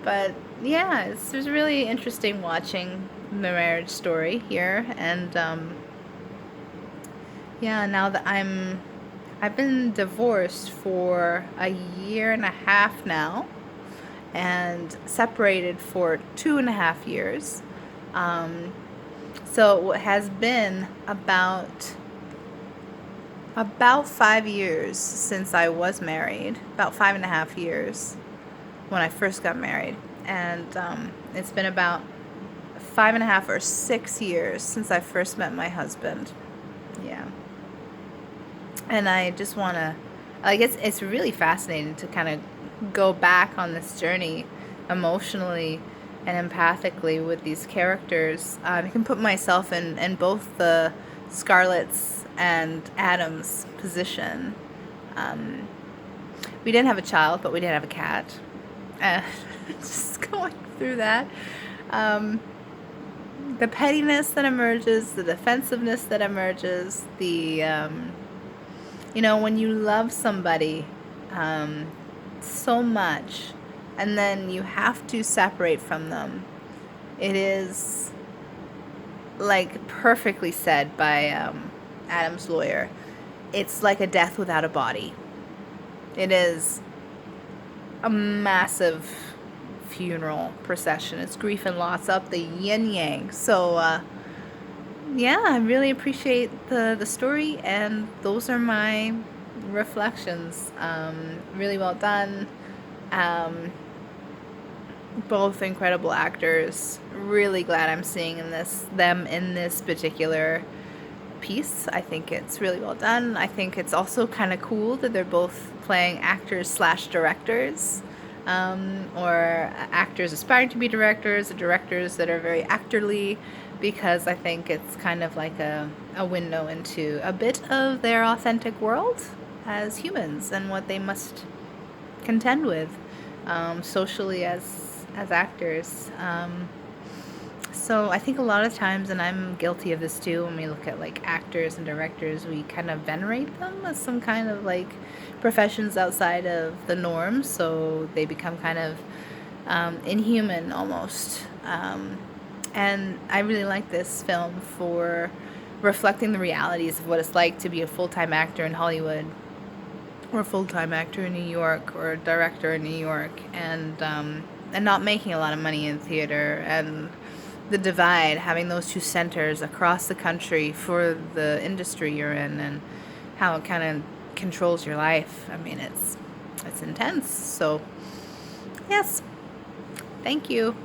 But yeah, it was really interesting watching the marriage story here, and yeah, now that I've been divorced for a year and a half now, and separated for 2.5 years. Um, so it has been about 5 years since I was married, about 5.5 years when I first got married, and it's been about 5.5 or 6 years since I first met my husband. Yeah, and I just want to, I guess it's really fascinating to kind of go back on this journey emotionally and empathically with these characters. I can put myself in both the Scarlett's and Adam's position. Um, we didn't have a child, but we did have a cat. Just going through that. Um, the pettiness that emerges, the defensiveness that emerges, when you love somebody so much and then you have to separate from them, it is like perfectly said by Adam's lawyer. It's like a death without a body. It is a massive funeral procession. It's grief and loss up the yin yang. So yeah, I really appreciate the story, and those are my reflections. Really well done. Um, Both incredible actors. Really glad I'm seeing them in this particular piece. I think it's really well done. I think it's also kind of cool that they're both playing actors slash directors, or actors aspiring to be directors, or directors that are very actorly, because I think it's kind of like a window into a bit of their authentic world as humans and what they must contend with socially as actors. So I think a lot of times, and I'm guilty of this too, when we look at like actors and directors, we kind of venerate them as some kind of like professions outside of the norm, so they become kind of inhuman almost. And I really like this film for reflecting the realities of what it's like to be a full-time actor in Hollywood, or a full-time actor in New York, or a director in New York, and not making a lot of money in theater, and the divide, having those two centers across the country for the industry you're in, and how it kind of controls your life. I mean, it's intense. So, yes, thank you.